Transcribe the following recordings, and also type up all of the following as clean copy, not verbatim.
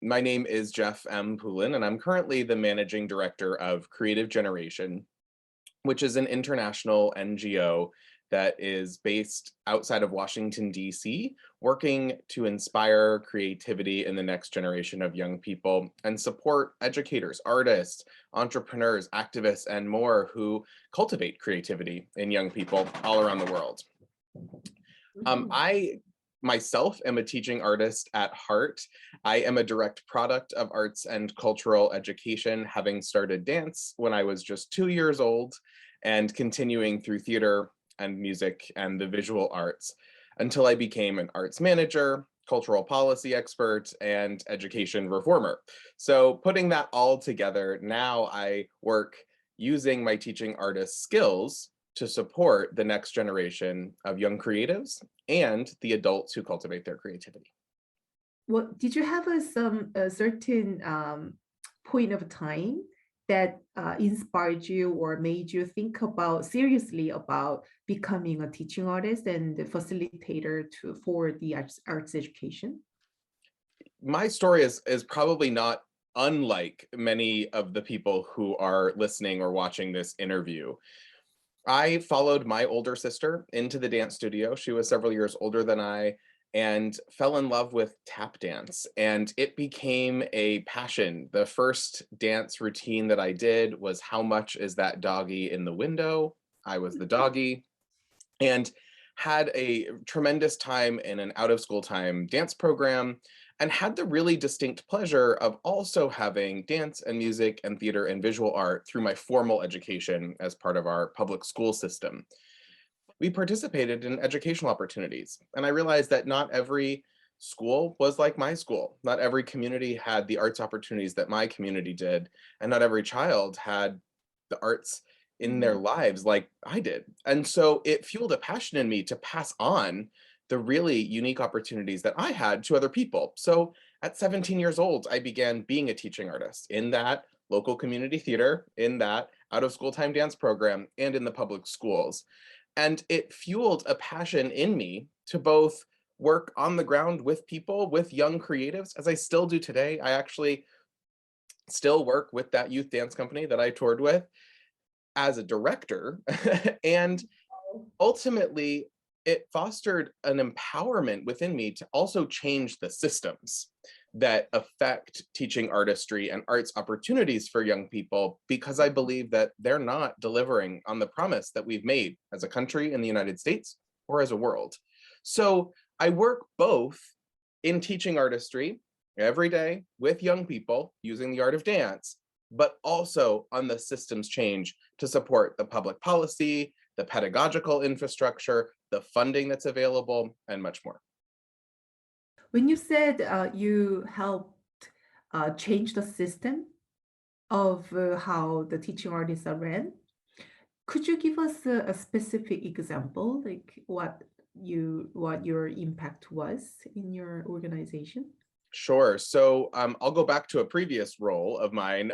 My name is Jeff M. Poulin, and I'm currently the managing director of Creative Generation, which is an international NGO that is based outside of Washington, D.C., working to inspire creativity in the next generation of young people and support educators, artists, entrepreneurs, activists, and more who cultivate creativity in young people all around the world. I myself am a teaching artist at heart. I am a direct product of arts and cultural education, having started dance when I was just 2 years old and continuing through theater and music and the visual arts until I became an arts manager, cultural policy expert, and education reformer. So putting that all together, now I work using my teaching artist skills to support the next generation of young creatives and the adults who cultivate their creativity. Well, did you have a certain point of time that inspired you or made you think about seriously about becoming a teaching artist and the facilitator for the arts education? My story is probably not unlike many of the people who are listening or watching this interview. I followed my older sister into the dance studio. She was several years older than I and fell in love with tap dance. And it became a passion. The first dance routine that I did was How Much Is That Doggy in the Window? I was the doggy. And had a tremendous time in an out of school time dance program and had the really distinct pleasure of also having dance and music and theater and visual art through my formal education as part of our public school system. We participated in educational opportunities, and I realized that not every school was like my school. Not every community had the arts opportunities that my community did, and not every child had the arts in their lives like I did. And so it fueled a passion in me to pass on the really unique opportunities that I had to other people. So at 17 years old, I began being a teaching artist in that local community theater, in that out of school time dance program, and in the public schools. And it fueled a passion in me to both work on the ground with people, with young creatives, as I still do today. I actually still work with that youth dance company that I toured with as a director. And ultimately, it fostered an empowerment within me to also change the systems that affect teaching artistry and arts opportunities for young people, because I believe that they're not delivering on the promise that we've made as a country in the United States or as a world. So I work both in teaching artistry every day with young people using the art of dance, but also on the systems change to support the public policy, the pedagogical infrastructure, the funding that's available, and much more. When you said you helped change the system of how the teaching artists are ran, could you give us a specific example, like what your impact was in your organization? Sure. So I'll go back to a previous role of mine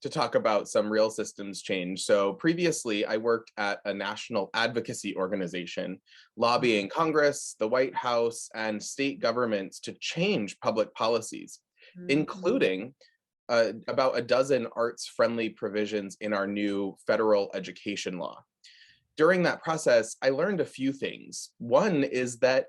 to talk about some real systems change. So previously, I worked at a national advocacy organization, lobbying Congress, the White House, and state governments to change public policies, Mhm. including about a dozen arts-friendly provisions in our new federal education law. During that process, I learned a few things. One is that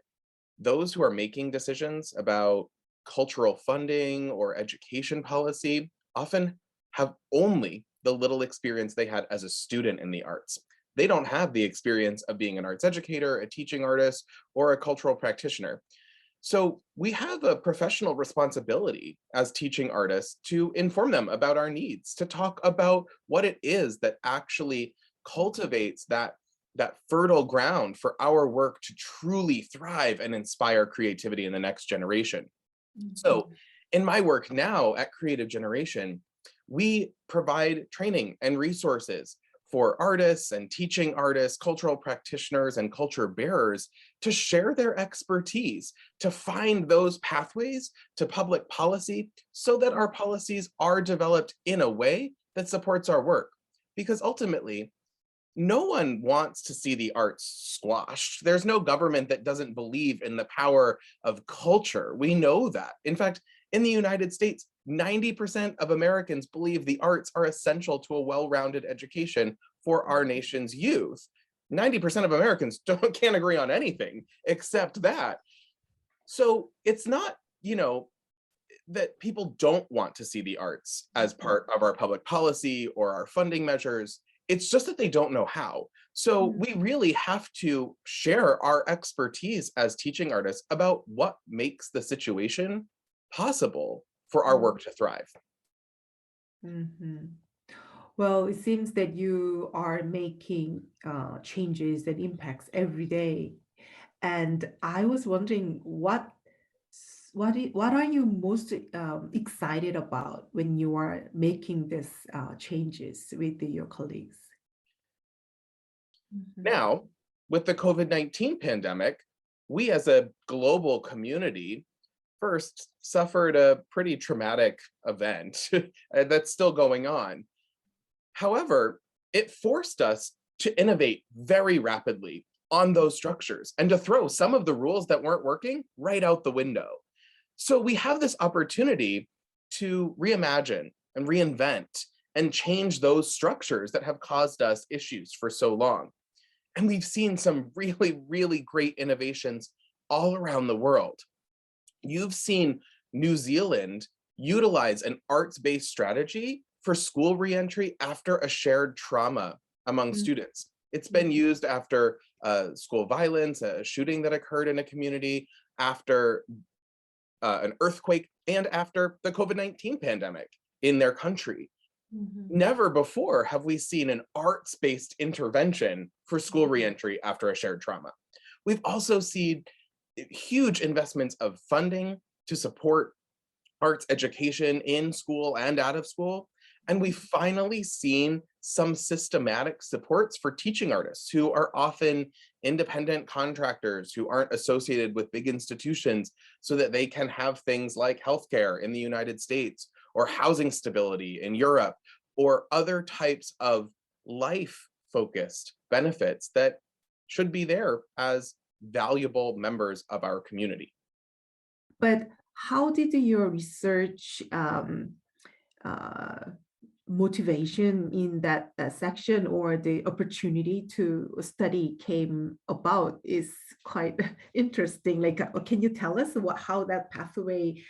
those who are making decisions about cultural funding or education policy often have only the little experience they had as a student in the arts. They don't have the experience of being an arts educator, a teaching artist, or a cultural practitioner. So we have a professional responsibility as teaching artists to inform them about our needs, to talk about what it is that actually cultivates that fertile ground for our work to truly thrive and inspire creativity in the next generation. So Mhm. in my work now at Creative Generation, we provide training and resources for artists and teaching artists, cultural practitioners, and culture bearers to share their expertise, to find those pathways to public policy so that our policies are developed in a way that supports our work. Because ultimately, No one wants to see the arts squashed. There's no government that doesn't believe in the power of culture. We know that. In fact, in the United States, 90% of Americans believe the arts are essential to a well-rounded education for our nation's youth. 90% of Americans can't agree on anything except that. So it's not, that people don't want to see the arts as part of our public policy or our funding measures. It's just that they don't know how. So Mm, we really have to share our expertise as teaching artists about what makes the situation possible for our mm, work to thrive. mhm. Well, it seems that you are making changes that impacts every day. And I was wondering what are you most excited about when you are making these changes with your colleagues? Mhm. Now, with the COVID-19 pandemic, we as a global community first suffered a pretty traumatic event that's still going on. However, it forced us to innovate very rapidly on those structures and to throw some of the rules that weren't working right out the window. So we have this opportunity to reimagine and reinvent and change those structures that have caused us issues for so long. And we've seen some really, really great innovations all around the world. You've seen New Zealand utilize an arts-based strategy for school reentry after a shared trauma among Mm, students. It's mm, been used after school violence, a shooting that occurred in a community, after an earthquake, and after the COVID-19 pandemic in their country. mhm, Never before have we seen an arts-based intervention for school reentry after a shared trauma. We've also seen huge investments of funding to support arts education in school and out of school. And we've finally seen some systematic supports for teaching artists who are often independent contractors who aren't associated with big institutions so that they can have things like healthcare in the United States or housing stability in Europe or other types of life focused benefits that should be there as valuable members of our community. But how did your research uh, motivation in that section or the opportunity to study came about is quite interesting. Like, can you tell us how that pathway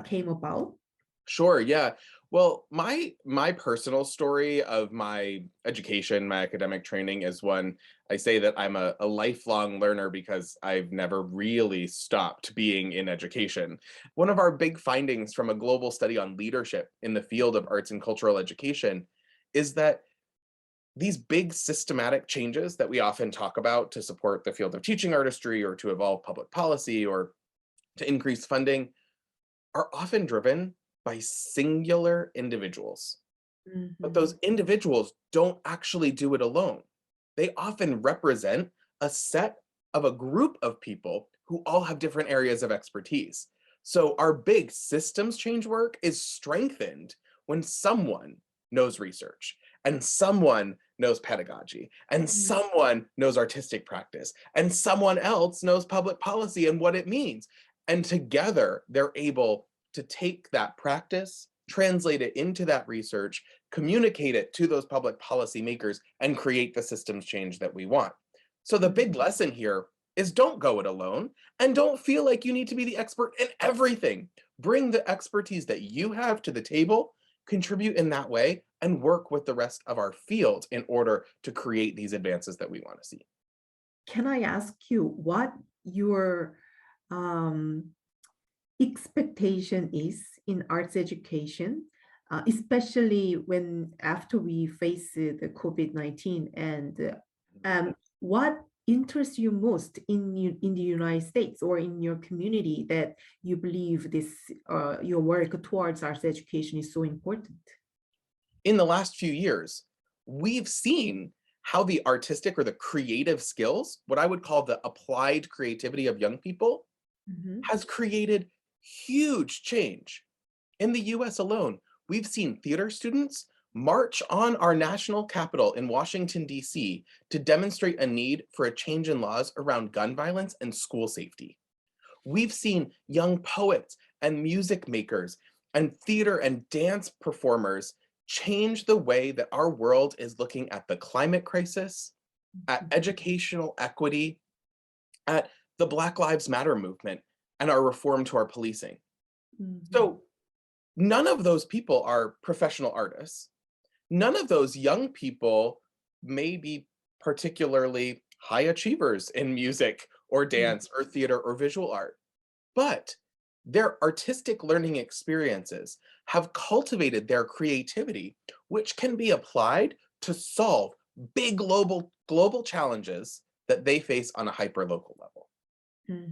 came about? Sure, yeah. Well, my personal story of my education, my academic training is one I say that I'm a lifelong learner because I've never really stopped being in education. One of our big findings from a global study on leadership in the field of arts and cultural education is that these big systematic changes that we often talk about to support the field of teaching artistry or to evolve public policy or to increase funding are often driven by singular individuals. But those Mhm, individuals don't actually do it alone. They often represent a set of a group of people who all have different areas of expertise. So our big systems change work is strengthened when someone knows research and someone knows pedagogy and mm, someone knows artistic practice and someone else knows public policy and what it means. And together they're able to take that practice, translate it into that research, communicate it to those public policy makers, and create the systems change that we want. So the big mhm. lesson here is don't go it alone and don't feel like you need to be the expert in everything. Bring the expertise that you have to the table, contribute in that way, and work with the rest of our field in order to create these advances that we want to see. Can I ask you what your um, expectation is in arts education, especially when after we face the COVID-19 and what interests you most in the United States or in your community that you believe this your work towards arts education is so important? In the last few years, we've seen how the artistic or the creative skills, what I would call the applied creativity of young people, Mhm, has created huge change. In the US alone, we've seen theater students march on our national capital in Washington, D.C. to demonstrate a need for a change in laws around gun violence and school safety. We've seen young poets and music makers and theater and dance performers change the way that our world is looking at the climate crisis, at educational equity, at the Black Lives Matter movement, and our reform to our policing. Mhm. So none of those people are professional artists. None of those young people may be particularly high achievers in music or Mhm. dance or theater or visual art, but their artistic learning experiences have cultivated their creativity, which can be applied to solve big global challenges that they face on a hyperlocal level.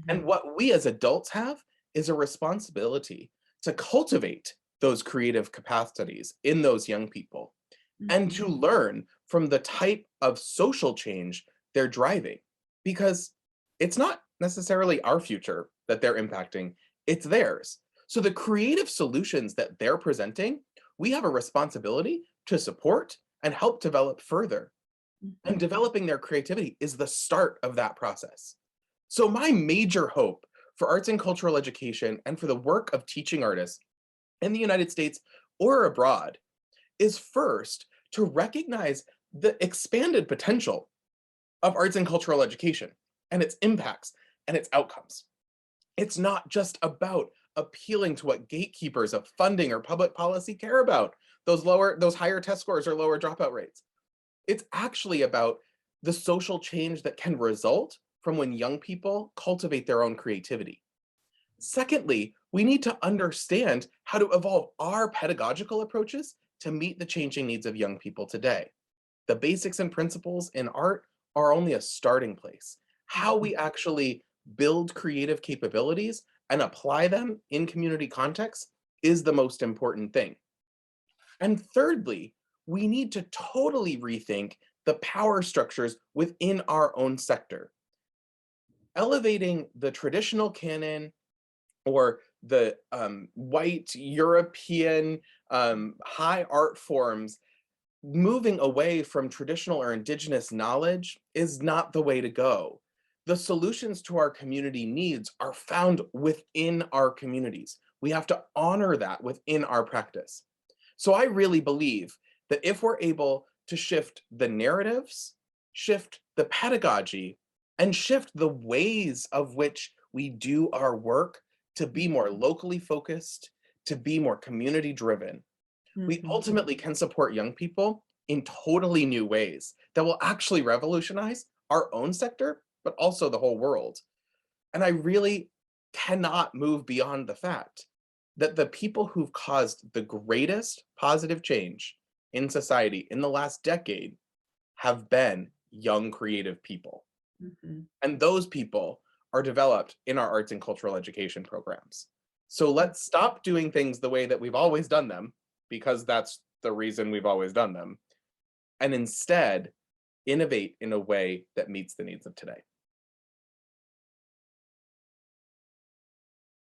And Mhm. what we as adults have is a responsibility to cultivate those creative capacities in those young people and Mhm. to learn from the type of social change they're driving. Because it's not necessarily our future that they're impacting, it's theirs. So the creative solutions that they're presenting, we have a responsibility to support and help develop further. And Mhm. developing their creativity is the start of that process. So my major hope for arts and cultural education and for the work of teaching artists in the United States or abroad is first to recognize the expanded potential of arts and cultural education and its impacts and its outcomes. It's not just about appealing to what gatekeepers of funding or public policy care about, those higher test scores or lower dropout rates. It's actually about the social change that can result from when young people cultivate their own creativity. Secondly, we need to understand how to evolve our pedagogical approaches to meet the changing needs of young people today. The basics and principles in art are only a starting place. How Mhm. we actually build creative capabilities and apply them in community contexts is the most important thing. And thirdly, we need to totally rethink the power structures within our own sector. Elevating the traditional canon or the white European high art forms, moving away from traditional or indigenous knowledge is not the way to go. The solutions to our community needs are found within our communities. We have to honor that within our practice. So I really believe that if we're able to shift the narratives, shift the pedagogy, and shift the ways of which we do our work to be more locally focused, to be more community driven, we Mhm. ultimately can support young people in totally new ways that will actually revolutionize our own sector, but also the whole world. And I really cannot move beyond the fact that the people who've caused the greatest positive change in society in the last decade have been young creative people. Mhm. And those people are developed in our arts and cultural education programs. So Mhm. let's stop doing things the way that we've always done them, because that's the reason we've always done them, and instead innovate in a way that meets the needs of today.